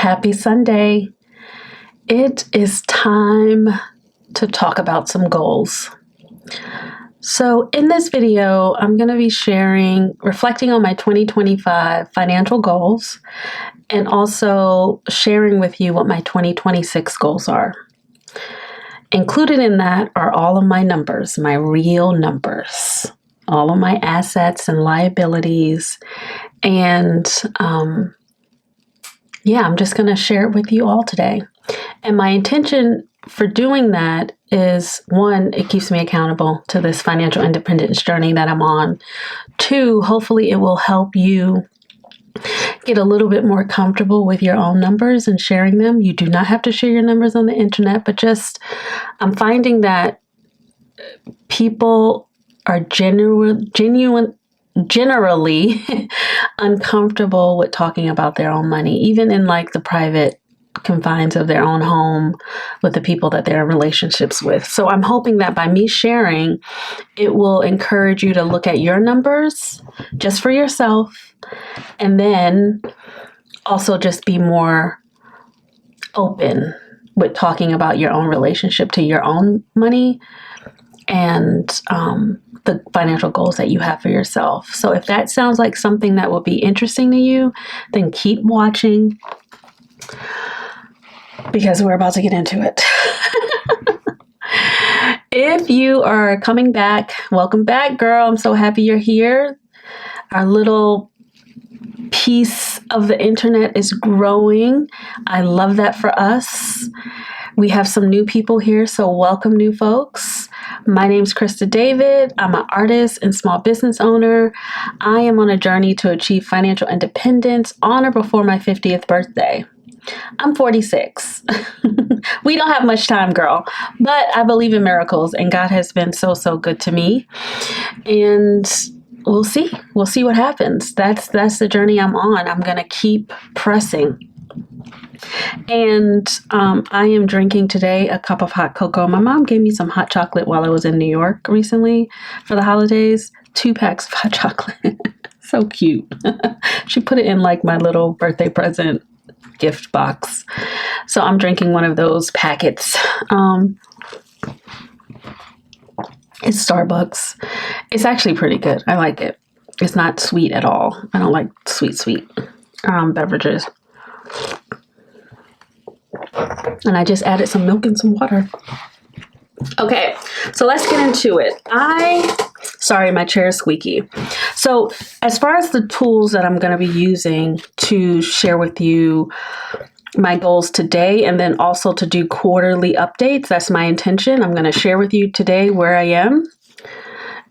Happy Sunday. It is time to talk about some goals. So in this video, I'm going to be reflecting on my 2025 financial goals and also sharing with you what my 2026 goals are. Included in that are all of my numbers, my real numbers, all of my assets and liabilities. And I'm just going to share it with you all today. And my intention for doing that is, one, it keeps me accountable to this financial independence journey that I'm on. Two, hopefully it will help you get a little bit more comfortable with your own numbers and sharing them. You do not have to share your numbers on the internet, but I'm finding that people are generally uncomfortable with talking about their own money, even in like the private confines of their own home with the people that they're in relationships with. So I'm hoping that by me sharing, it will encourage you to look at your numbers just for yourself, and then also just be more open with talking about your own relationship to your own money and the financial goals that you have for yourself. So if that sounds like something that will be interesting to you, then keep watching because we're about to get into it. If you are coming back, welcome back, girl. I'm so happy you're here. Our little piece of the internet is growing. I love that for us. We have some new people here, so welcome new folks. My name's Krista David. I'm an artist and small business owner. I am on a journey to achieve financial independence on or before my 50th birthday. I'm 46. We don't have much time, girl, but I believe in miracles, and God has been so good to me. And we'll see what happens. That's the journey I'm on. I'm going to keep pressing. And I am drinking today a cup of hot cocoa. My mom gave me some hot chocolate while I was in New York recently for the holidays. 2 packs of hot chocolate. So cute. She put it in like my little birthday present gift box. So I'm drinking one of those packets. It's Starbucks. It's actually pretty good. I like it. It's not sweet at all. I don't like sweet beverages. And I just added some milk and some water. Okay, so let's get into it. Sorry, my chair is squeaky. So as far as the tools that I'm going to be using to share with you my goals today, and then also to do quarterly updates, that's my intention. I'm going to share with you today where I am.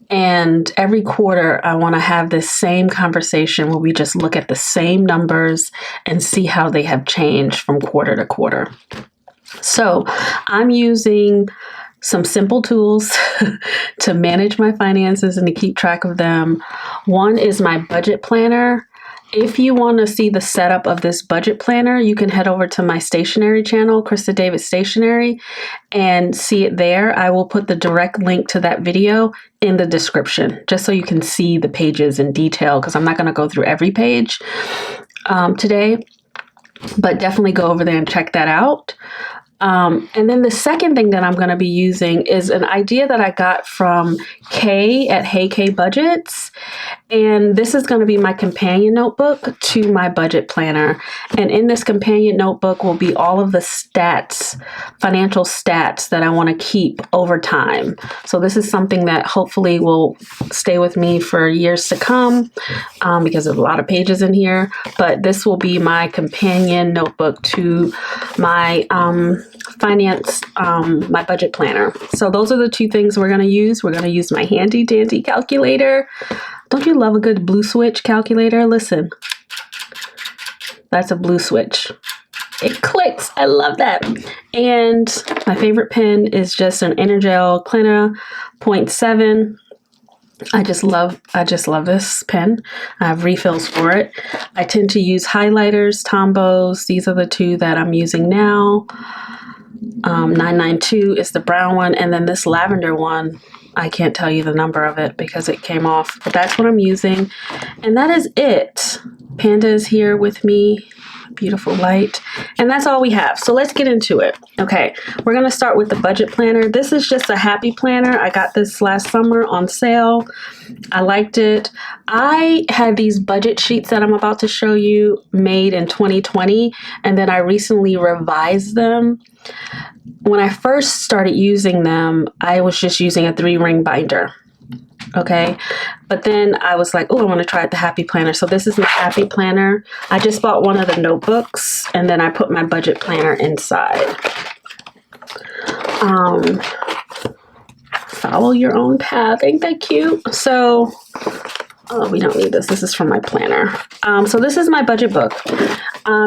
And every quarter, I want to have this same conversation where we just look at the same numbers and see how they have changed from quarter to quarter. So I'm using some simple tools to manage my finances and to keep track of them. One is my budget planner. If you want to see the setup of this budget planner, you can head over to my stationery channel, Krista David Stationery, and see it there. I will put the direct link to that video in the description, just so you can see the pages in detail, because I'm not going to go through every page today, but definitely go over there and check that out. And then the second thing that I'm going to be using is an idea that I got from Kay at Hey Kay Budgets. And this is going to be my companion notebook to my budget planner. And in this companion notebook will be all of the stats, financial stats that I want to keep over time. So this is something that hopefully will stay with me for years to come, because there's a lot of pages in here. But this will be my companion notebook to my my budget planner. So those are the two things we're going to use. We're going to use my handy dandy calculator. Don't you love a good blue switch calculator? Listen, that's a blue switch. It clicks. I love that. And my favorite pen is just an Energel Klena 0.7. I just love this pen. I have refills for it. I tend to use highlighters, Tombows. These are the two that I'm using now. 992 is the brown one, and then this lavender one, I can't tell you the number of it because it came off, but that's what I'm using. And that is it. Panda is here with me beautiful light. And that's all we have. So let's get into it. Okay, we're going to start with the budget planner. This is just a happy planner. I got this last summer on sale. I liked it. I had these budget sheets that I'm about to show you made in 2020, and then I recently revised them. When I first started using them, I was just using a 3-ring binder. Okay, but then I was like, oh, I want to try the Happy Planner. So this is my Happy Planner. I just bought one of the notebooks, and then I put my budget planner inside. Follow your own path. Ain't that cute? So, oh, we don't need this. This is from my planner. So this is my budget book.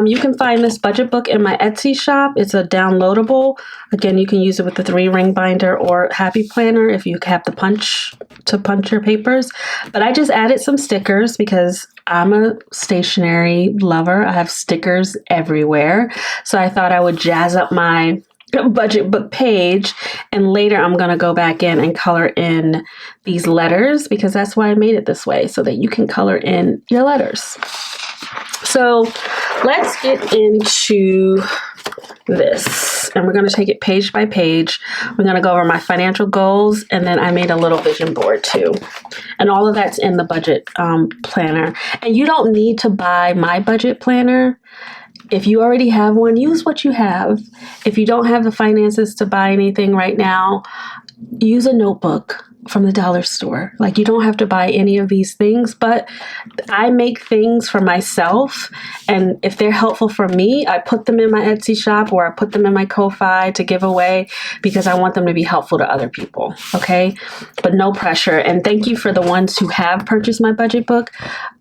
You can find this budget book in my Etsy shop. It's a downloadable. Again, you can use it with the 3-ring binder or Happy Planner if you have the punch to punch your papers. But I just added some stickers because I'm a stationery lover. I have stickers everywhere. So I thought I would jazz up my budget book page, and later I'm going to go back in and color in these letters because that's why I made it this way, so that you can color in your letters. So let's get into this, and we're going to take it page by page. We're going to go over my financial goals, and then I made a little vision board too, and all of that's in the budget planner. And you don't need to buy my budget planner. If you already have one, use what you have. If you don't have the finances to buy anything right now, use a notebook from the dollar store. Like, you don't have to buy any of these things, but I make things for myself, and if they're helpful for me, I put them in my Etsy shop or I put them in my Ko-Fi to give away because I want them to be helpful to other people, okay? But no pressure. And thank you for the ones who have purchased my budget book.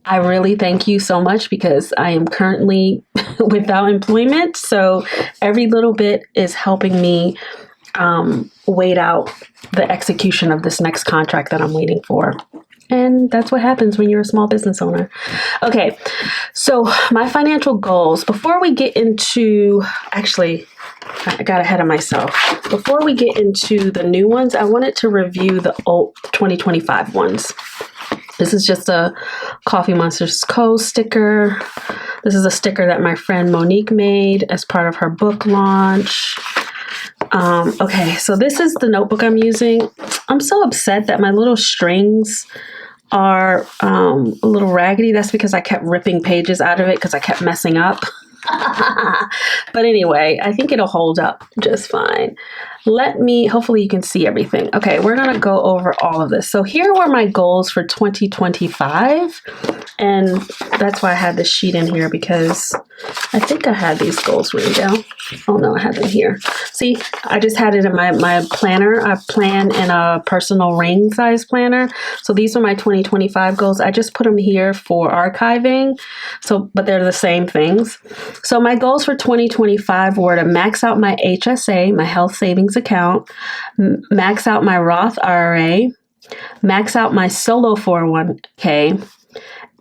I really thank you so much because I am currently without employment, so every little bit is helping me wait out the execution of this next contract that I'm waiting for. And that's what happens when you're a small business owner. Okay, so my financial goals, before we get into, actually, I got ahead of myself. Before we get into the new ones, I wanted to review the old 2025 ones. This is just a Coffee Monsters Co. sticker. This is a sticker that my friend Monique made as part of her book launch. Okay, so this is the notebook I'm using. I'm so upset that my little strings are a little raggedy. That's because I kept ripping pages out of it because I kept messing up. But anyway, I think it'll hold up just fine. Hopefully you can see everything. Okay, we're going to go over all of this. So here were my goals for 2025. And that's why I had this sheet in here, because I think I had these goals written down. Oh no, I had them here. See, I just had it in my planner. I plan in a personal ring size planner. So these are my 2025 goals. I just put them here for archiving. But they're the same things. So my goals for 2025 were to max out my HSA, my health savings account, max out my Roth IRA, max out my solo 401k,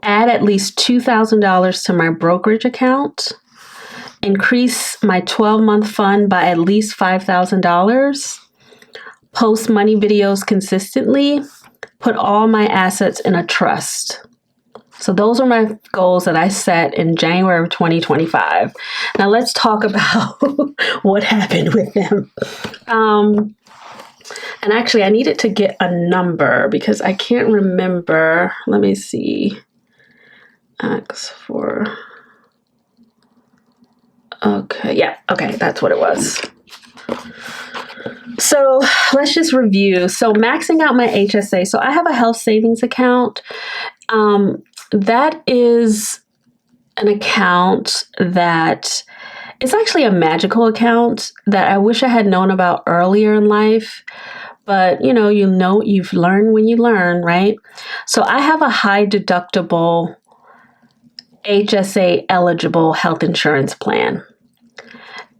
add at least $2,000 to my brokerage account, increase my 12-month fund by at least $5,000, post money videos consistently, put all my assets in a trust. So those are my goals that I set in January of 2025. Now let's talk about what happened with them. And actually, I needed to get a number because I can't remember. Let me see. Okay, yeah, okay, that's what it was. So let's just review. So maxing out my HSA. So I have a health savings account. That is an account that it's actually a magical account that I wish I had known about earlier in life. But you've learned when you learn, right? So I have a high deductible HSA eligible health insurance plan.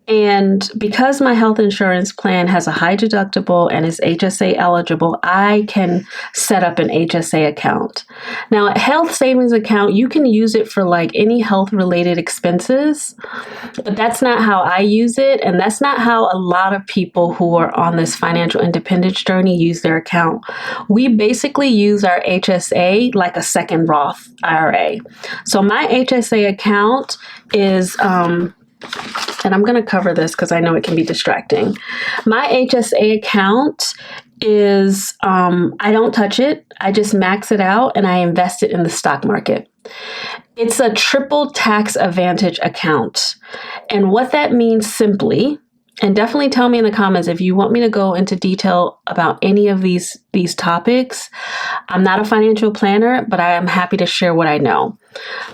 And because my health insurance plan has a high deductible and is HSA eligible, I can set up an HSA account. Now, a health savings account, you can use it for like any health related expenses, but that's not how I use it. And that's not how a lot of people who are on this financial independence journey use their account. We basically use our HSA like a second Roth IRA. So my HSA account is, and I'm going to cover this because I know it can be distracting. My HSA account is, I don't touch it. I just max it out and I invest it in the stock market. It's a triple tax advantage account. And what that means simply, and definitely tell me in the comments if you want me to go into detail about any of these topics. I'm not a financial planner, but I am happy to share what I know.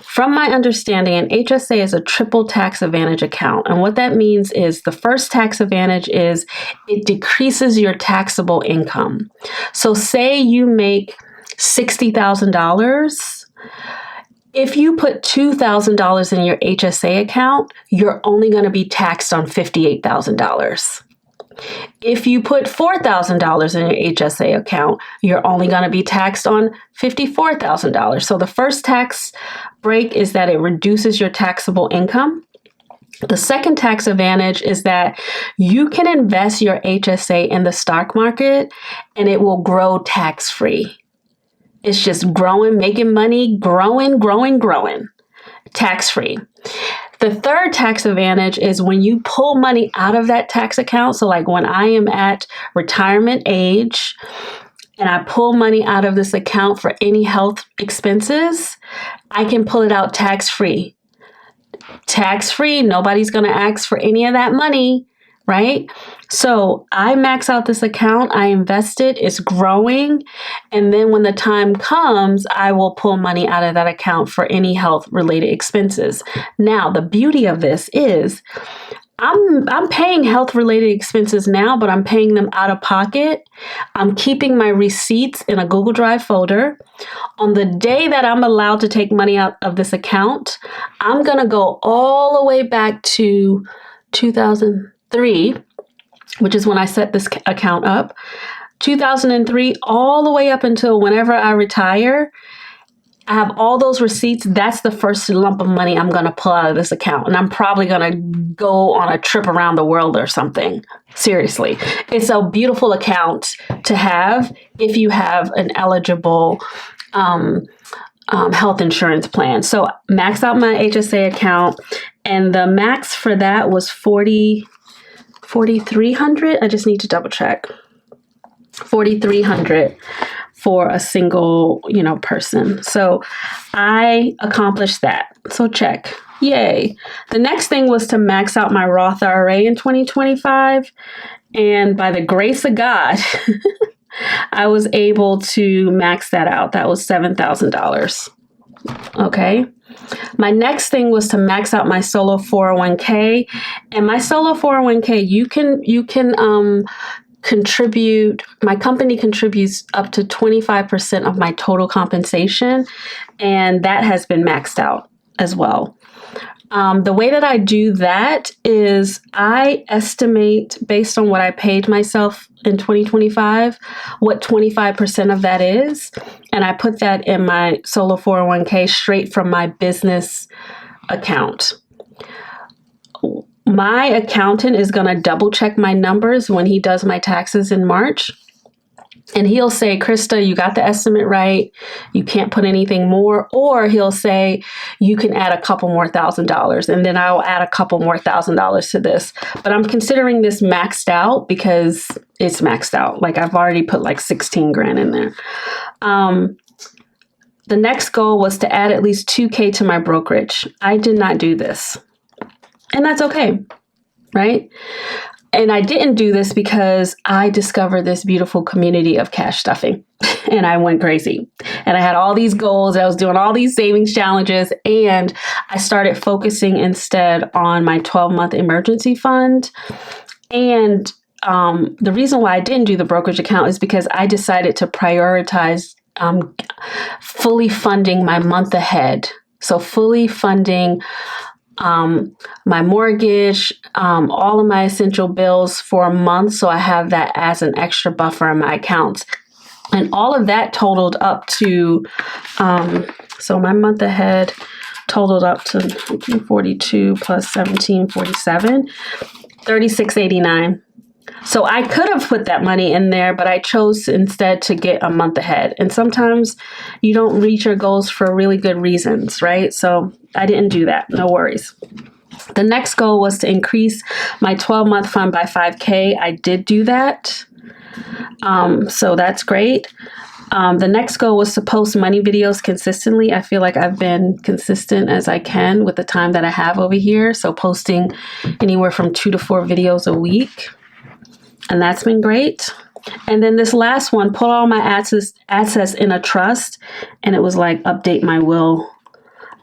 From my understanding, an HSA is a triple tax advantage account. And what that means is the first tax advantage is it decreases your taxable income. So say you make $60,000. If you put $2,000 in your HSA account, you're only going to be taxed on $58,000. If you put $4,000 in your HSA account, you're only going to be taxed on $54,000. So the first tax break is that it reduces your taxable income. The second tax advantage is that you can invest your HSA in the stock market and it will grow tax-free. It's just growing, making money, growing, tax-free. The third tax advantage is when you pull money out of that tax account. So like when I am at retirement age and I pull money out of this account for any health expenses, I can pull it out tax-free. Tax-free, nobody's going to ask for any of that money, right? So I max out this account, I invest it, it's growing, and then when the time comes, I will pull money out of that account for any health related expenses. Now, the beauty of this is I'm paying health related expenses now, but I'm paying them out of pocket. I'm keeping my receipts in a Google Drive folder. On the day that I'm allowed to take money out of this account, I'm going to go all the way back to 2003, which is when I set this account up, 2003, all the way up until whenever I retire. I have all those receipts. That's the first lump of money I'm going to pull out of this account. And I'm probably going to go on a trip around the world or something. Seriously. It's a beautiful account to have if you have an eligible health insurance plan. So max out my HSA account. And the max for that was $4,300. I just need to double check. $4,300 for a single, person. So I accomplished that. So check. Yay. The next thing was to max out my Roth IRA in 2025. And by the grace of God, I was able to max that out. That was $7,000. Okay. My next thing was to max out my solo 401k. And my solo 401k, you can contribute, my company contributes up to 25% of my total compensation, and that has been maxed out as well. The way that I do that is I estimate based on what I paid myself in 2025, what 25% of that is, and I put that in my solo 401k straight from my business account. My accountant is going to double check my numbers when he does my taxes in March. And he'll say, Krista, you got the estimate right. You can't put anything more. Or he'll say, you can add a couple more $1,000. And then I'll add a couple more $1,000 to this. But I'm considering this maxed out because it's maxed out. Like I've already put like 16 grand in there. The next goal was to add at least $2,000 to my brokerage. I did not do this. And that's okay, right? And I didn't do this because I discovered this beautiful community of cash stuffing and I went crazy. And I had all these goals. I was doing all these savings challenges and I started focusing instead on my 12-month emergency fund. And the reason why I didn't do the brokerage account is because I decided to prioritize fully funding my month ahead. So fully funding my mortgage, all of my essential bills for a month. So I have that as an extra buffer in my accounts. And all of that totaled up to, so my month ahead totaled up to 42 plus 1747, 3689. So I could have put that money in there, but I chose instead to get a month ahead. And sometimes you don't reach your goals for really good reasons, right? So I didn't do that. No worries. The next goal was to increase my 12-month fund by 5K. I did do that. So that's great. The next goal was to post money videos consistently. I feel like I've been consistent as I can with the time that I have over here. So posting anywhere from 2 to 4 videos a week. And that's been great. And then this last one, put all my assets in a trust. And it was like, update my will.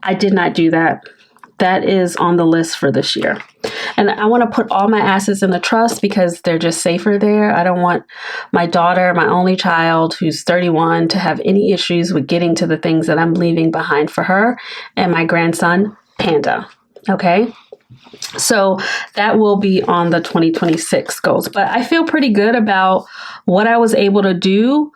I did not do that. That is on the list for this year. And I want to put all my assets in the trust because they're just safer there. I don't want my daughter, my only child, who's 31, to have any issues with getting to the things that I'm leaving behind for her and my grandson, Panda. Okay. So that will be on the 2026 goals. But I feel pretty good about what I was able to do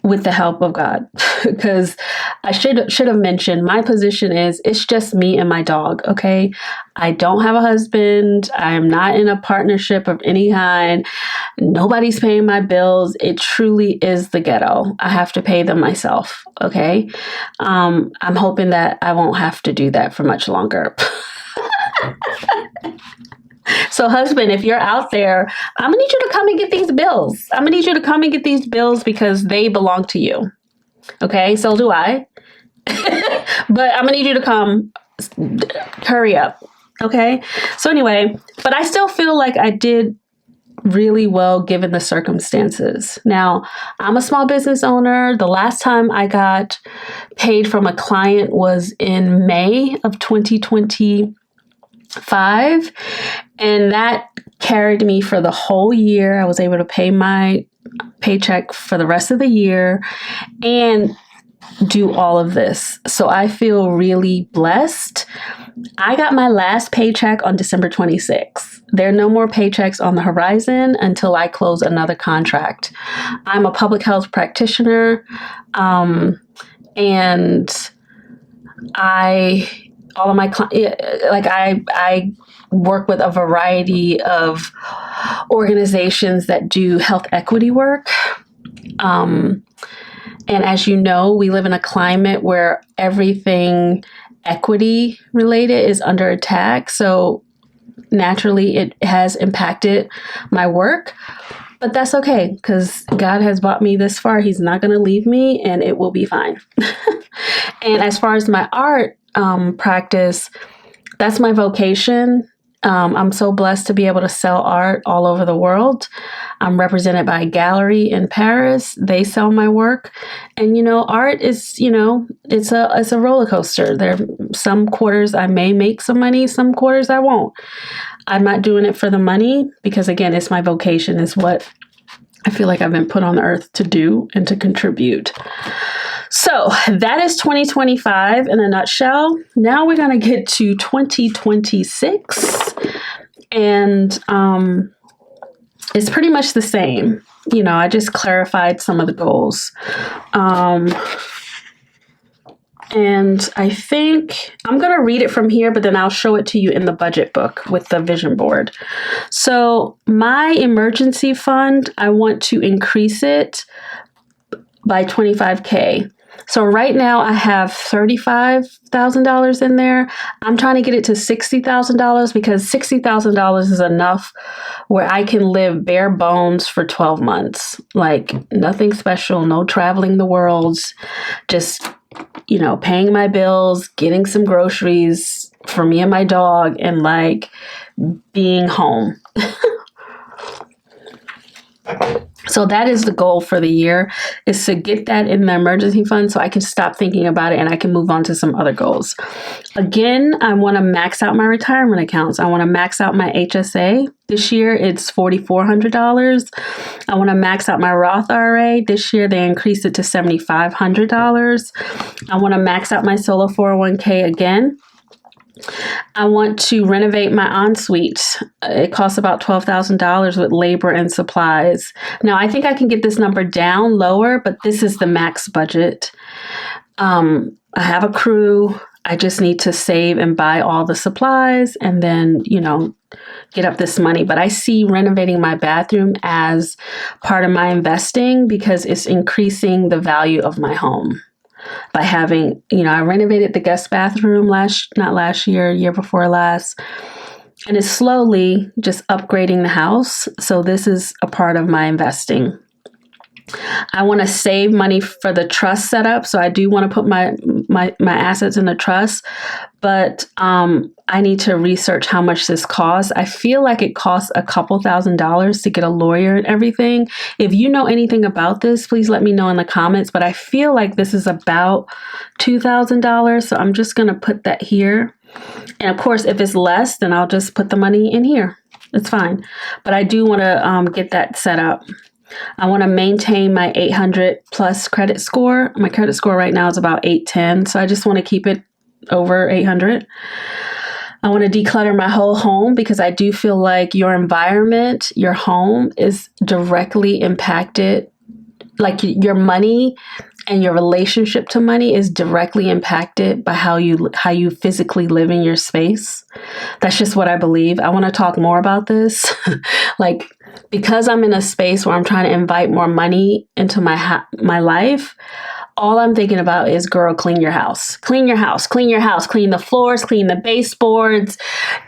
with the help of God, because I should have mentioned my position is it's just me and my dog. Okay. I don't have a husband. I'm not in a partnership of any kind. Nobody's paying my bills. It truly is the ghetto. I have to pay them myself. Okay. I'm hoping that I won't have to do that for much longer. So husband, if you're out there, I'm going to need you to come and get these bills. I'm going to need you to come and get these bills because they belong to you. Okay, so do I. But I'm going to need you to come. Hurry up. Okay, so anyway, but I still feel like I did really well given the circumstances. Now, I'm a small business owner. The last time I got paid from a client was in May of 2025. And that carried me for the whole year. I was able to pay my paycheck for the rest of the year and do all of this. So I feel really blessed. I got my last paycheck on December 26th. There are no more paychecks on the horizon until I close another contract. I'm a public health practitioner, and all of my I work with a variety of organizations that do health equity work. And as you know, we live in a climate where everything equity related is under attack. So naturally, it has impacted my work. But that's okay, because God has brought me this far. He's not going to leave me, and it will be fine. And as far as my art practice, that's my vocation. I'm so blessed to be able to sell art all over the world. I'm represented by a gallery in Paris. They sell my work. And, art is, it's a roller coaster. There are some quarters I may make some money, some quarters I won't. I'm not doing it for the money because, again, it's my vocation. It's what I feel like I've been put on the earth to do and to contribute. So that is 2025 in a nutshell. Now we're going to get to 2026. And it's pretty much the same. I just clarified some of the goals. And I think I'm going to read it from here, but then I'll show it to you in the budget book with the vision board. So my emergency fund, I want to increase it by $25K. So right now I have $35,000 in there. I'm trying to get it to $60,000 because $60,000 is enough where I can live bare bones for 12 months. Like nothing special, no traveling the world, just, paying my bills, getting some groceries for me and my dog, and like being home. So that is the goal for the year, is to get that in the emergency fund so I can stop thinking about it and I can move on to some other goals. Again, I want to max out my retirement accounts. I want to max out my HSA. This year, it's $4,400. I want to max out my Roth IRA. This year, they increased it to $7,500. I want to max out my solo 401k again. I want to renovate my ensuite. It costs about $12,000 with labor and supplies. Now, I think I can get this number down lower, but this is the max budget. I have a crew. I just need to save and buy all the supplies and then, get up this money. But I see renovating my bathroom as part of my investing because it's increasing the value of my home. By having, I renovated the guest bathroom year before last, and it's slowly just upgrading the house. So this is a part of my investing. I want to save money for the trust setup. So I do want to put my assets in a trust, but I need to research how much this costs. I feel like it costs a couple $1,000s to get a lawyer and everything. If you know anything about this, please let me know in the comments, but I feel like this is about $2,000. So I'm just going to put that here. And of course, if it's less, then I'll just put the money in here. It's fine. But I do want to get that set up. I want to maintain my 800 plus credit score. My credit score right now is about 810. So I just want to keep it over 800. I want to declutter my whole home because I do feel like your environment, your home is directly impacted. Like your money and your relationship to money is directly impacted by how you physically live in your space. That's just what I believe. I want to talk more about this. Because I'm in a space where I'm trying to invite more money into my life, all I'm thinking about is, girl, clean your house, clean your house, clean your house, clean the floors, clean the baseboards,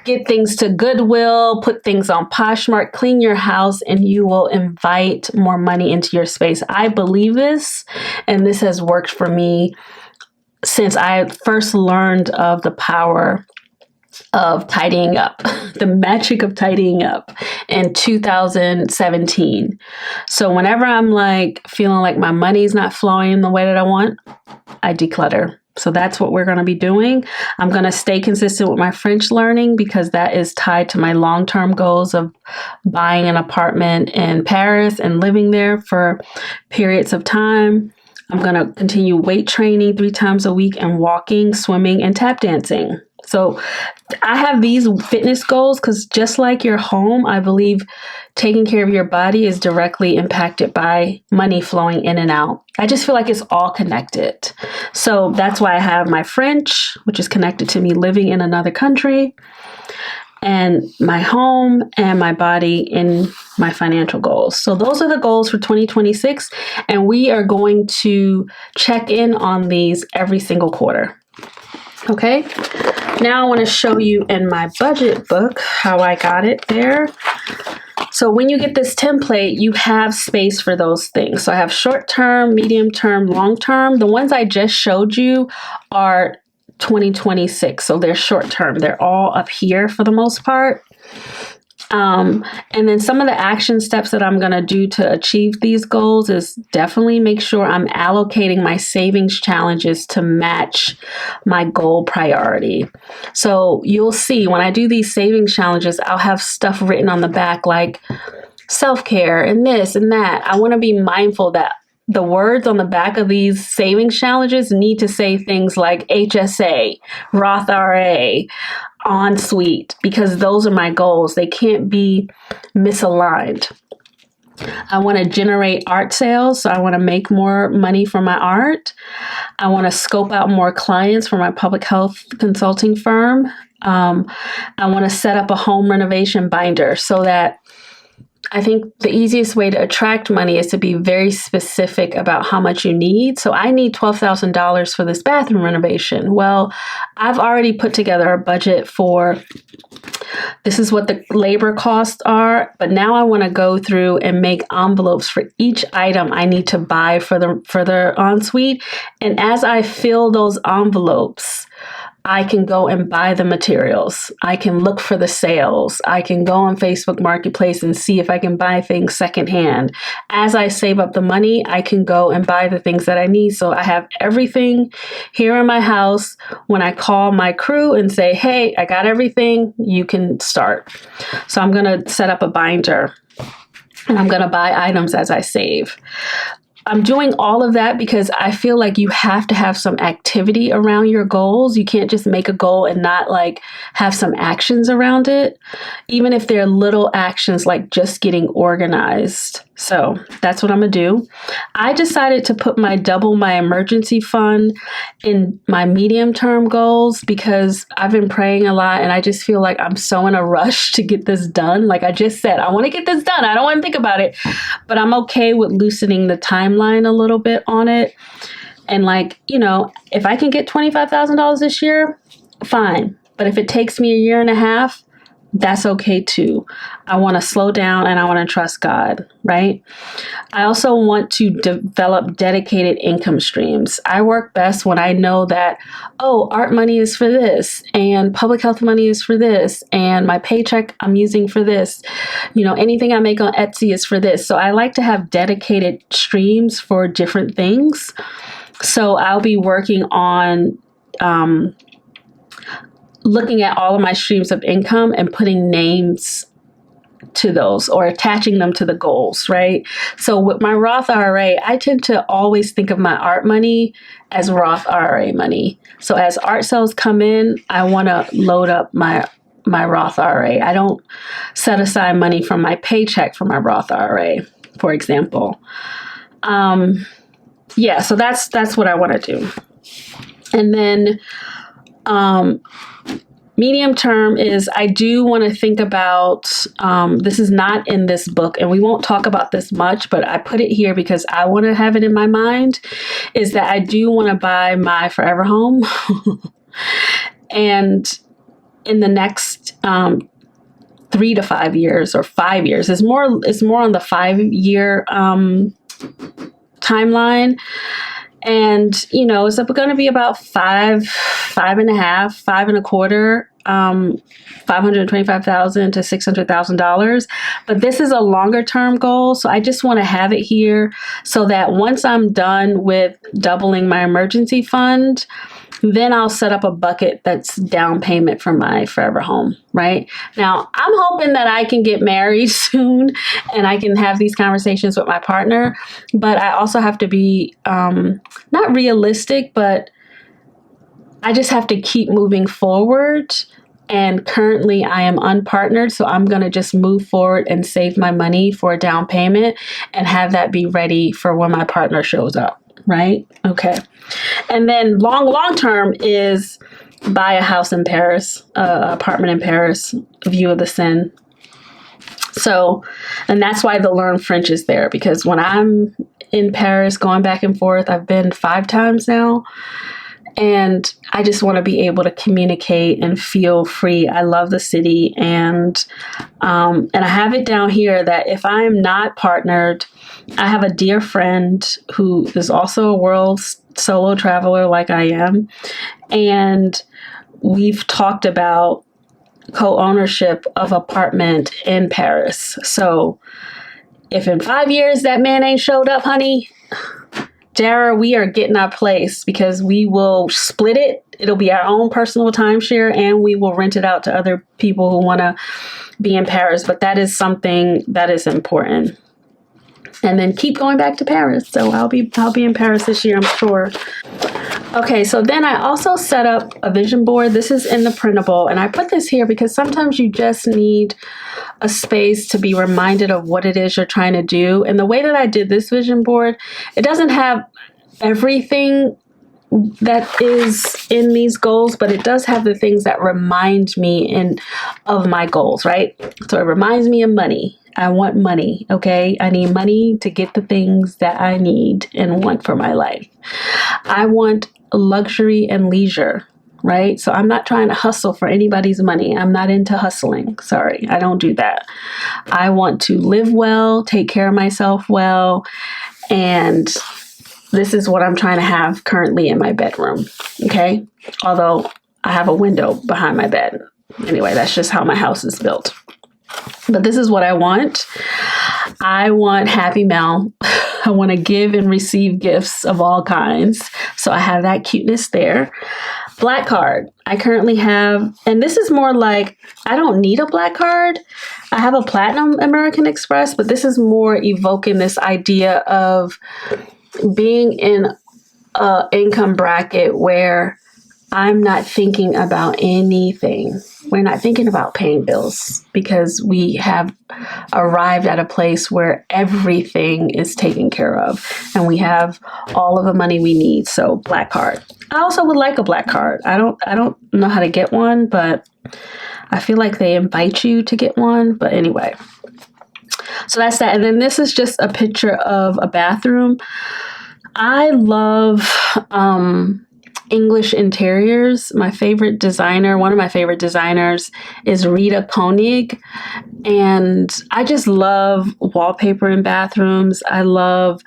get things to Goodwill, put things on Poshmark, clean your house, and you will invite more money into your space. I believe this, and this has worked for me since I first learned of the power of tidying up, the magic of tidying up in 2017. So whenever I'm feeling like my money's not flowing in the way that I want, I declutter. So that's what we're going to be doing. I'm going to stay consistent with my French learning because that is tied to my long-term goals of buying an apartment in Paris and living there for periods of time. I'm going to continue weight training 3 times a week and walking, swimming, and tap dancing. So I have these fitness goals because just like your home, I believe taking care of your body is directly impacted by money flowing in and out. I just feel like it's all connected. So that's why I have my French, which is connected to me living in another country, and my home and my body in my financial goals. So those are the goals for 2026. And we are going to check in on these every single quarter. Okay. Now I want to show you in my budget book how I got it there. So when you get this template, you have space for those things. So I have short term, medium term, long term. The ones I just showed you are 2026. So they're short term. They're all up here for the most part. And then some of the action steps that I'm going to do to achieve these goals is definitely make sure I'm allocating my savings challenges to match my goal priority. So you'll see when I do these savings challenges, I'll have stuff written on the back like self-care and this and that. I want to be mindful that the words on the back of these savings challenges need to say things like HSA, Roth IRA, ensuite, because those are my goals. They can't be misaligned. I want to generate art sales, so I want to make more money from my art. I want to scope out more clients for my public health consulting firm. I want to set up a home renovation binder so that I think the easiest way to attract money is to be very specific about how much you need. So I need $12,000 for this bathroom renovation. Well, I've already put together a budget for this is what the labor costs are, but now I want to go through and make envelopes for each item I need to buy for the ensuite. And as I fill those envelopes, I can go and buy the materials. I can look for the sales. I can go on Facebook Marketplace and see if I can buy things secondhand. As I save up the money, I can go and buy the things that I need. So I have everything here in my house. When I call my crew and say, hey, I got everything, you can start. So I'm going to set up a binder and I'm going to buy items as I save. I'm doing all of that because I feel like you have to have some activity around your goals. You can't just make a goal and not like have some actions around it, even if they're little actions like just getting organized. So that's what I'm going to do. I decided to put double my emergency fund in my medium term goals because I've been praying a lot and I just feel like I'm so in a rush to get this done. Like I just said, I want to get this done. I don't want to think about it, but I'm okay with loosening the timeline a little bit on it. And like, if I can get $25,000 this year, fine. But if it takes me a year and a half, that's okay too. I want to slow down and I want to trust God, right? I also want to develop dedicated income streams. I work best when I know that, art money is for this and public health money is for this and my paycheck I'm using for this. Anything I make on Etsy is for this. So I like to have dedicated streams for different things. So I'll be working on looking at all of my streams of income and putting names to those or attaching them to the goals, right? So with my Roth IRA, I tend to always think of my art money as Roth IRA money. So as art sales come in, I want to load up my Roth IRA. I don't set aside money from my paycheck for my Roth IRA, for example. So that's what I want to do. And then medium term is I do want to think about, this is not in this book and we won't talk about this much, but I put it here because I want to have it in my mind, is that I do want to buy my forever home. And in the next 3 to 5 years or 5 years, it's more on the 5-year timeline. And, it's going to be about 5.5, 5.25, $525,000 to $600,000. But this is a longer term goal. So I just want to have it here so that once I'm done with doubling my emergency fund, then I'll set up a bucket that's down payment for my forever home, right? Now, I'm hoping that I can get married soon and I can have these conversations with my partner, but I also have to be not realistic, but I just have to keep moving forward. And currently I am unpartnered, so I'm going to just move forward and save my money for a down payment and have that be ready for when my partner shows up, right? Okay. And then long term is buy a house in Paris, apartment in Paris, view of the Seine. So, and that's why the Learn French is there, because when I'm in Paris going back and forth, I've been 5 times now. And I just want to be able to communicate and feel free. I love the city. And I have it down here that if I am not partnered, I have a dear friend who is also a world solo traveler like I am. And we've talked about co-ownership of apartment in Paris. So if in 5 years that man ain't showed up, honey, Dara, we are getting our place because we will split it. It'll be our own personal timeshare and we will rent it out to other people who want to be in Paris. But that is something that is important. And then keep going back to Paris. So I'll be in Paris this year, I'm sure. Okay, so then I also set up a vision board. This is in the printable, and I put this here because sometimes you just need a space to be reminded of what it is you're trying to do. And the way that I did this vision board, it doesn't have everything that is in these goals, but it does have the things that remind me of my goals, right? So it reminds me of money. I want money, okay? I need money to get the things that I need and want for my life. I want luxury and leisure, right? So I'm not trying to hustle for anybody's money. I'm not into hustling. Sorry, I don't do that. I want to live well, take care of myself well, and this is what I'm trying to have currently in my bedroom, okay? Although I have a window behind my bed. Anyway, that's just how my house is built. But this is what I want. I want happy mail. I want to give and receive gifts of all kinds. So I have that cuteness there. Black card. I currently have, and this is more like, I don't need a black card. I have a platinum American Express, but this is more evoking this idea of being in a income bracket where I'm not thinking about anything. We're not thinking about paying bills because we have arrived at a place where everything is taken care of and we have all of the money we need. So Black Card. I also would like a Black Card. I don't know how to get one, but I feel like they invite you to get one. But anyway, so that's that. And then this is just a picture of a bathroom. I love English interiors. My favorite designer, one of my favorite designers is Rita Koenig. And I just love wallpaper in bathrooms. I love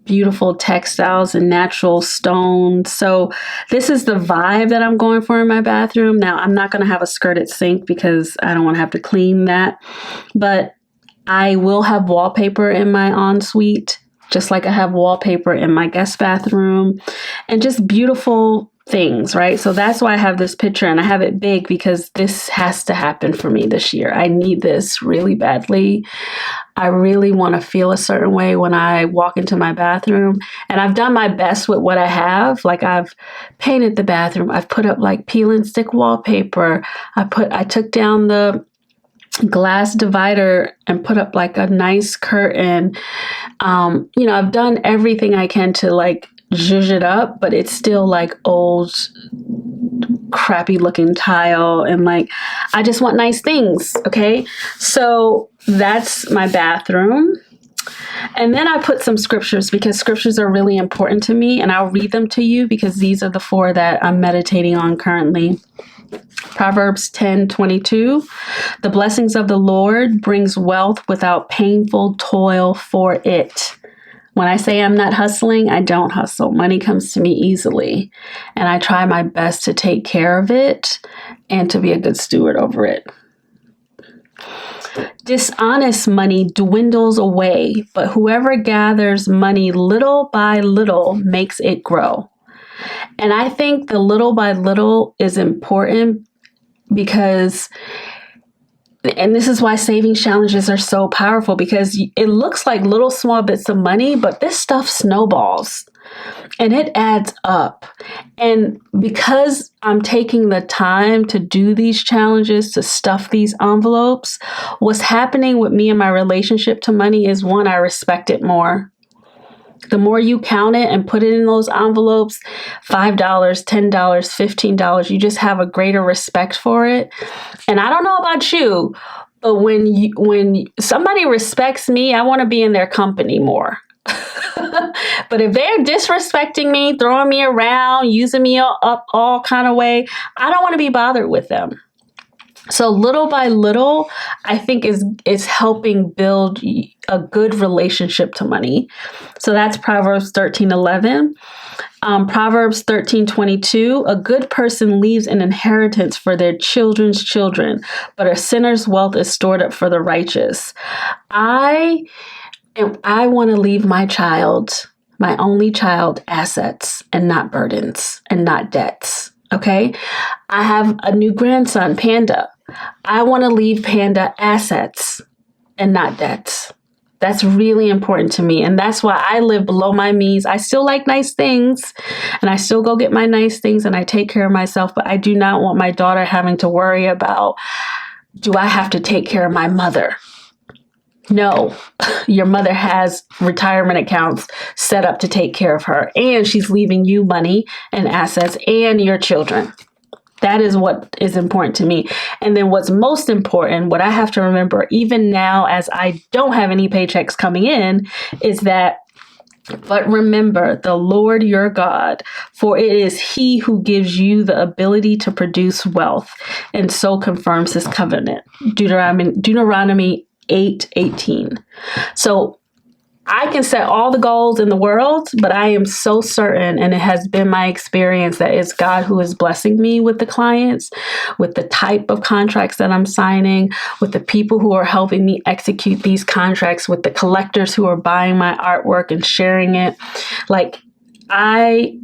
beautiful textiles and natural stones. So this is the vibe that I'm going for in my bathroom. Now, I'm not going to have a skirted sink because I don't want to have to clean that. But I will have wallpaper in my ensuite, just like I have wallpaper in my guest bathroom, and just beautiful things, right? So that's why I have this picture, and I have it big because this has to happen for me this year. I need this really badly. I really want to feel a certain way when I walk into my bathroom, and I've done my best with what I have. Like, I've painted the bathroom. I've put up like peel and stick wallpaper. I took down the glass divider and put up like a nice curtain. I've done everything I can to like zhuzh it up, but it's still like old, crappy looking tile. And like, I just want nice things. Okay. So that's my bathroom. And then I put some scriptures because scriptures are really important to me, and I'll read them to you because these are the 4 that I'm meditating on currently. Proverbs 10:22, the blessings of the Lord brings wealth without painful toil for it. When I say I'm not hustling, I don't hustle. Money comes to me easily, and I try my best to take care of it and to be a good steward over it. Dishonest money dwindles away, but whoever gathers money little by little makes it grow. And I think the little by little is important because, and this is why savings challenges are so powerful, because it looks like little small bits of money, but this stuff snowballs and it adds up. And because I'm taking the time to do these challenges, to stuff these envelopes, what's happening with me and my relationship to money is, one, I respect it more. The more you count it and put it in those envelopes, $5, $10, $15, you just have a greater respect for it. And I don't know about you, but when somebody respects me, I want to be in their company more. But if they're disrespecting me, throwing me around, using me up all kind of way, I don't want to be bothered with them. So little by little, I think is helping build a good relationship to money. So that's Proverbs 13:11. Proverbs 13:22, a good person leaves an inheritance for their children's children, but a sinner's wealth is stored up for the righteous. I want to leave my child, my only child, assets and not burdens and not debts. Okay. I have a new grandson, Panda. I want to leave Panda assets and not debts. That's really important to me. And that's why I live below my means. I still like nice things and I still go get my nice things and I take care of myself. But I do not want my daughter having to worry about, do I have to take care of my mother? No, your mother has retirement accounts set up to take care of her, and she's leaving you money and assets and your children. That is what is important to me. And then what's most important, what I have to remember, even now as I don't have any paychecks coming in, is that, but remember the Lord your God, for it is he who gives you the ability to produce wealth and so confirms his covenant. Deuteronomy 8:18. So I can set all the goals in the world, but I am so certain, and it has been my experience, that it's God who is blessing me with the clients, with the type of contracts that I'm signing, with the people who are helping me execute these contracts, with the collectors who are buying my artwork and sharing it. Like, I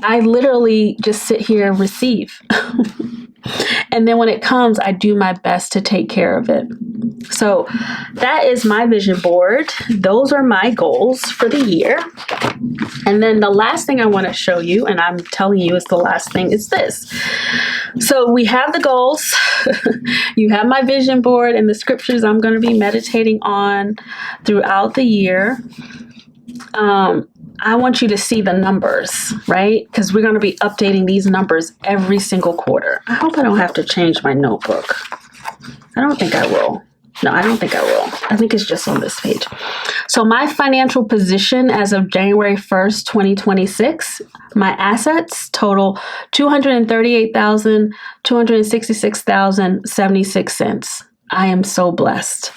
literally just sit here and receive. And then when it comes, I do my best to take care of it. So that is my vision board. Those are my goals for the year. And then the last thing I want to show you, and I'm telling you it's the last thing, is this. So we have the goals. You have my vision board and the scriptures I'm going to be meditating on throughout the year. I want you to see the numbers, right? Because we're going to be updating these numbers every single quarter. I hope I don't have to change my notebook. I don't think I will. No, I don't think I will. I think it's just on this page. So my financial position as of January 1st, 2026, my assets total $238,266,076. I am so blessed.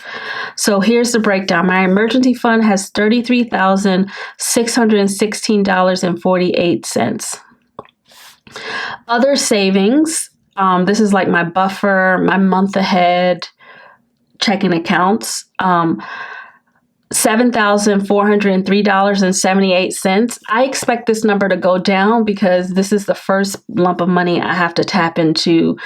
So here's the breakdown. My emergency fund has $33,616.48. Other savings, this is like my buffer, my month ahead checking accounts, $7,403.78. I expect this number to go down because this is the first lump of money I have to tap into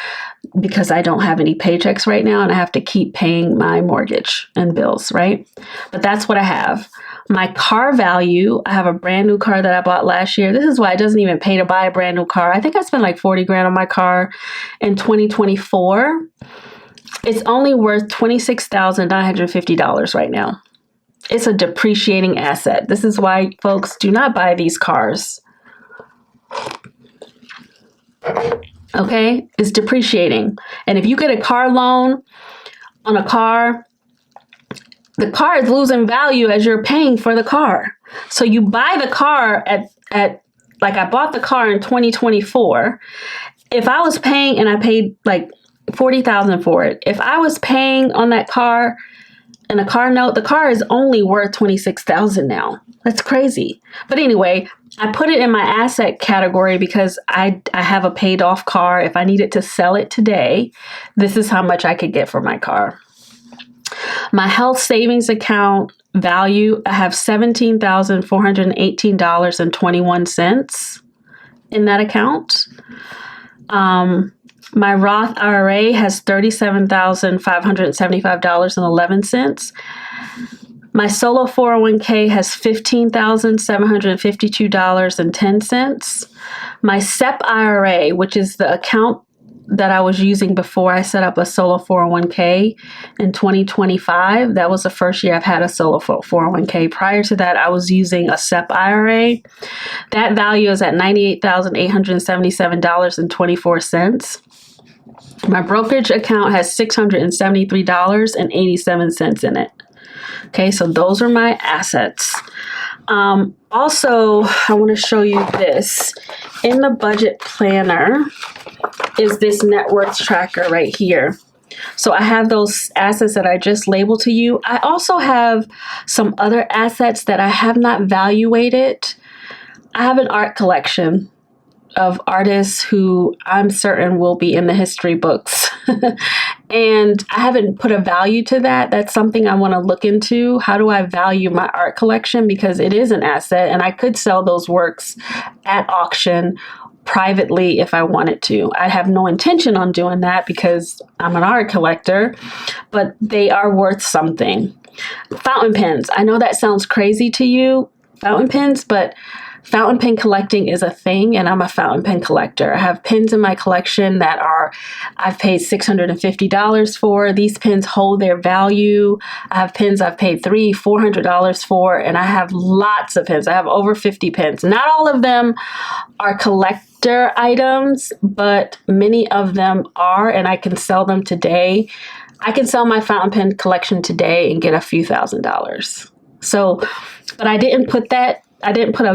because I don't have any paychecks right now and I have to keep paying my mortgage and bills, right? But that's what I have. My car value, I have a brand new car that I bought last year. This is why it doesn't even pay to buy a brand new car. I think I spent like 40 grand on my car in 2024. It's only worth $26,950 right now. It's a depreciating asset. This is why folks do not buy these cars. Okay? It's depreciating. And if you get a car loan on a car, the car is losing value as you're paying for the car. So you buy the car at like I bought the car in 2024. If I was paying and I paid like $40,000 for it. If I was paying on that car and a car note, the car is only worth $26,000 now. That's crazy. But anyway, I put it in my asset category because I have a paid off car. If I needed to sell it today, this is how much I could get for my car. My health savings account value, I have $17,418.21 in that account. My Roth IRA has $37,575.11. My solo 401k has $15,752.10. My SEP IRA, which is the account that I was using before I set up a solo 401k in 2025. That was the first year I've had a solo 401k. Prior to that, I was using a SEP IRA. That value is at $98,877.24. My brokerage account has $673.87 in it. Okay, so those are my assets. Also, I want to show you this. In the budget planner is this net worth tracker right here. So I have those assets that I just labeled to you. I also have some other assets that I have not valuated. I have an art collection of artists who I'm certain will be in the history books. And I haven't put a value to that. That's something I want to look into. How do I value my art collection? Because it is an asset and I could sell those works at auction privately if I wanted to. I have no intention on doing that because I'm an art collector, but they are worth something. Fountain pens. I know that sounds crazy to you, fountain pens, but fountain pen collecting is a thing, and I'm a fountain pen collector. I have pens in my collection that I've paid $650 for. These pens hold their value. I have pens I've paid $300, $400 for, and I have lots of pens. I have over 50 pens. Not all of them are collector items, but many of them are, and I can sell them today. I can sell my fountain pen collection today and get a few $1,000s. So, but I didn't put a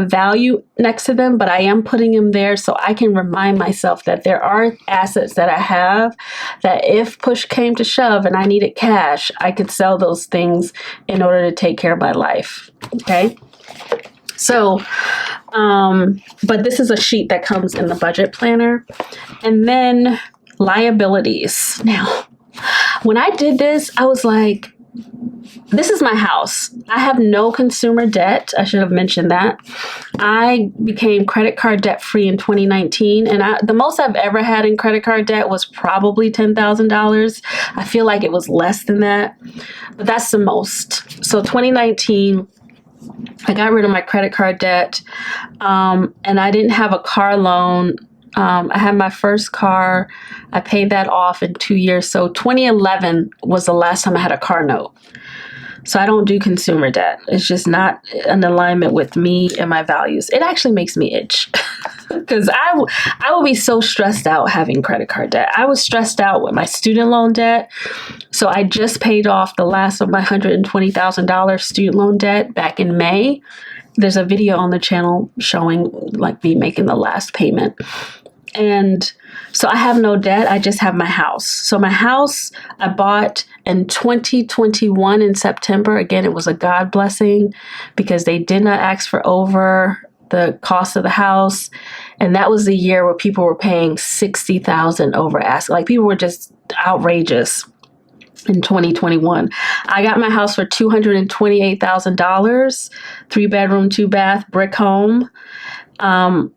value next to them, but I am putting them there so I can remind myself that there are assets that I have that if push came to shove and I needed cash, I could sell those things in order to take care of my life. Okay. So, but this is a sheet that comes in the budget planner. And then liabilities. Now, when I did this, I was like, this is my house. I have no consumer debt. I should have mentioned that. I became credit card debt free in 2019. And the most I've ever had in credit card debt was probably $10,000. I feel like it was less than that, but that's the most. So 2019, I got rid of my credit card debt, and I didn't have a car loan. I had my first car. I paid that off in 2 years. So 2011 was the last time I had a car note. So I don't do consumer debt. It's just not in alignment with me and my values. It actually makes me itch because I will be so stressed out having credit card debt. I was stressed out with my student loan debt. So I just paid off the last of my $120,000 student loan debt back in May. There's a video on the channel showing like me making the last payment. And so I have no debt. I just have my house. So my house I bought in 2021 in September. Again, it was a God blessing because they did not ask for over the cost of the house. And that was the year where people were paying $60,000 over ask. Like people were just outrageous. In 2021, I got my house for $228,000, 3-bedroom, 2-bath, brick home, walkout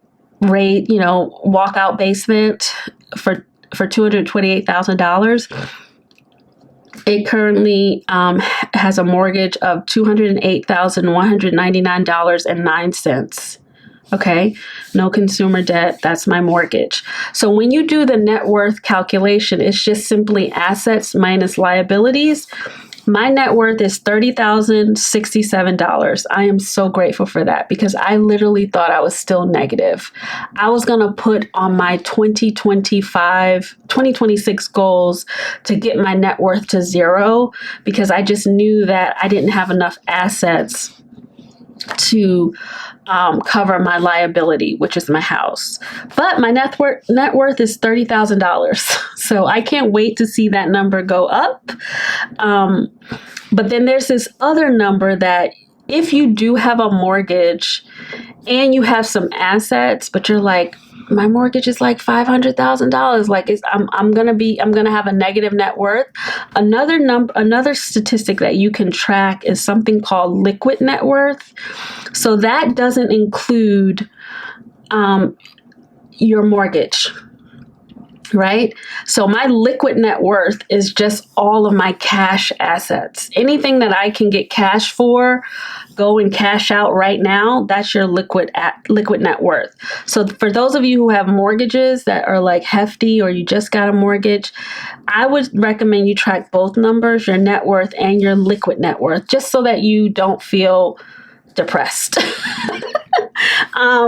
basement for $228,000. It currently has a mortgage of $208,199.09. Okay, no consumer debt. That's my mortgage. So when you do the net worth calculation, it's just simply assets minus liabilities. My net worth is $30,067. I am so grateful for that because I literally thought I was still negative. I was going to put on my 2026 goals to get my net worth to zero because I just knew that I didn't have enough assets to cover my liability, which is my house. But my net worth is $30,000. So I can't wait to see that number go up. But then there's this other number that if you do have a mortgage and you have some assets, but you're like, my mortgage is like $500,000. Like I'm gonna have a negative net worth. Another statistic that you can track is something called liquid net worth. So that doesn't include your mortgage, right? So my liquid net worth is just all of my cash assets. Anything that I can get cash for, go and cash out right now, that's your liquid net worth. So for those of you who have mortgages that are like hefty or you just got a mortgage, I would recommend you track both numbers, your net worth and your liquid net worth, just so that you don't feel depressed.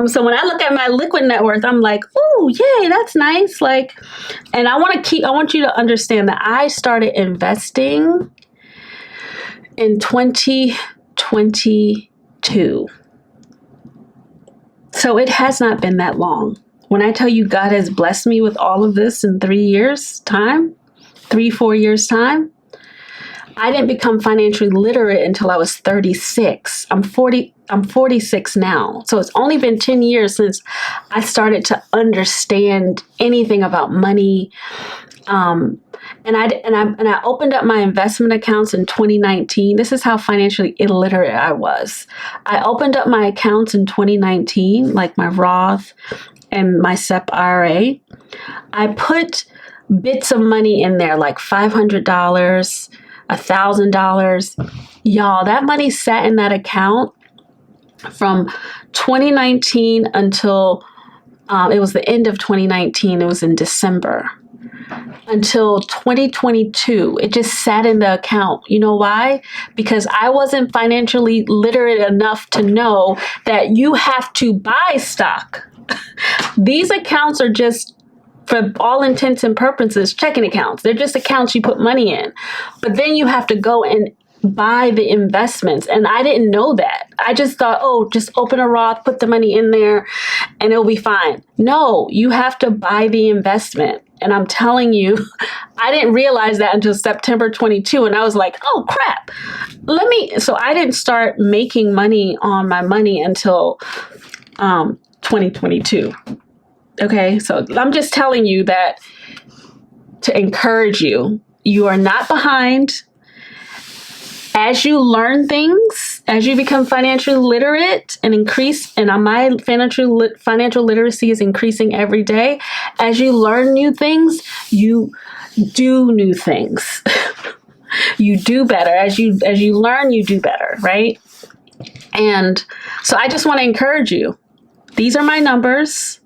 So when I look at my liquid net worth, I'm like, oh, yay, that's nice. Like, and I want you to understand that I started investing in 2022. So it has not been that long. When I tell you God has blessed me with all of this in 4 years time, I didn't become financially literate until I was 36. I'm 46 now. So it's only been 10 years since I started to understand anything about money. And I opened up my investment accounts in 2019. This is how financially illiterate I was. I opened up my accounts in 2019, like my Roth and my SEP IRA. I put bits of money in there, like $500, $1,000. Y'all, that money sat in that account from 2019 until it was the end of 2019. It was in December. Until 2022, it just sat in the account. You know why? Because I wasn't financially literate enough to know that you have to buy stock. These accounts are just, for all intents and purposes, checking accounts. They're just accounts you put money in. But then you have to go and buy the investments. And I didn't know that. I just thought, oh, just open a Roth, put the money in there, and it'll be fine. No, you have to buy the investment. And I'm telling you, I didn't realize that until September 22. And I was like, oh, crap. So I didn't start making money on my money until 2022. Okay, so I'm just telling you that to encourage you, you are not behind. As you learn things, as you become financially literate and increase, and my financial literacy is increasing every day. As you learn new things, you do new things. You do better. As you learn, you do better, right? And so I just want to encourage you. These are my numbers.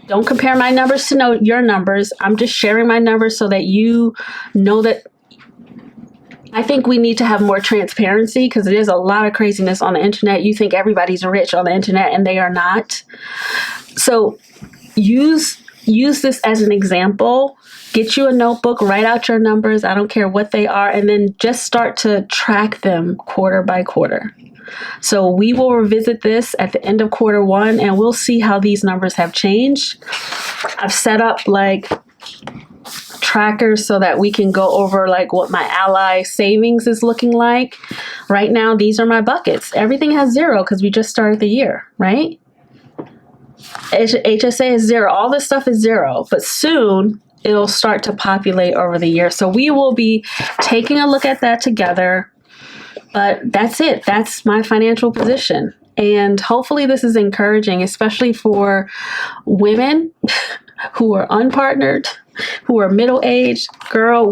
Don't compare my numbers to your numbers. I'm just sharing my numbers so that you know that I think we need to have more transparency, because there's a lot of craziness on the internet. You think everybody's rich on the internet and they are not. So use this as an example. Get you a notebook, write out your numbers. I don't care what they are. And then just start to track them quarter by quarter. So we will revisit this at the end of quarter one, and we'll see how these numbers have changed. I've set up like trackers so that we can go over like what my Ally savings is looking like. Right now, these are my buckets. Everything has 0 because we just started the year, right? HSA is 0. All this stuff is 0, but soon it'll start to populate over the year. So we will be taking a look at that together. But that's it. That's my financial position. And hopefully this is encouraging, especially for women who are unpartnered, who are middle-aged. Girl,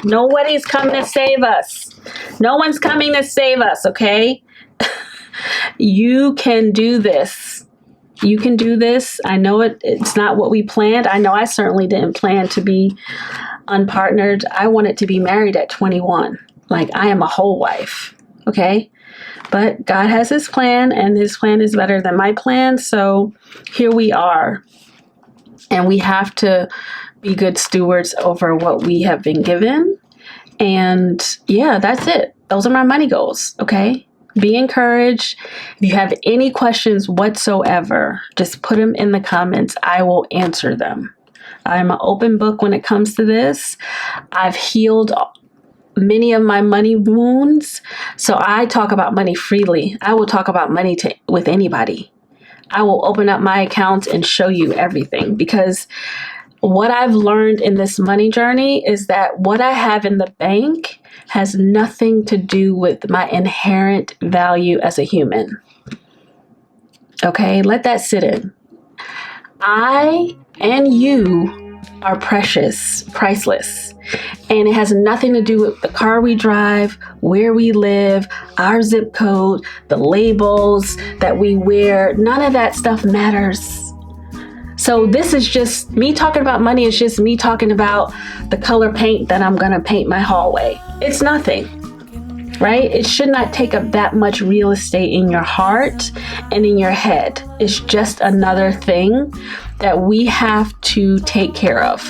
nobody's coming to save us. No one's coming to save us, okay? You can do this. You can do this. I know it's not what we planned. I know I certainly didn't plan to be unpartnered. I wanted to be married at 21. Like, I am a whole wife, okay? But God has his plan, and his plan is better than my plan. So here we are. And we have to be good stewards over what we have been given. And yeah, that's it. Those are my money goals, okay? Be encouraged. If you have any questions whatsoever, just put them in the comments. I will answer them. I'm an open book when it comes to this. I've healed many of my money wounds. So I talk about money freely. I will talk about money with anybody. I will open up my accounts and show you everything, because what I've learned in this money journey is that what I have in the bank has nothing to do with my inherent value as a human. Okay, let that sit in. I and you are precious, priceless. And it has nothing to do with the car we drive, where we live, our zip code, the labels that we wear. None of that stuff matters. So this is just me talking about money. It's just me talking about the color paint that I'm going to paint my hallway. It's nothing, right? It should not take up that much real estate in your heart and in your head. It's just another thing that we have to take care of.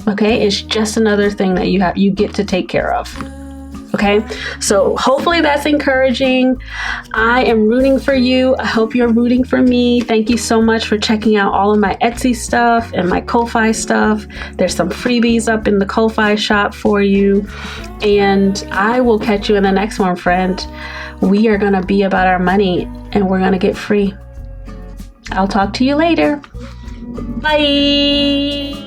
Okay, it's just another thing that you get to take care of. Okay, so hopefully that's encouraging. I am rooting for you. I hope you're rooting for me. Thank you so much for checking out all of my Etsy stuff and my Ko-Fi stuff. There's some freebies up in the Ko-Fi shop for you. And I will catch you in the next one, friend. We are going to be about our money, and we're going to get free. I'll talk to you later. Bye.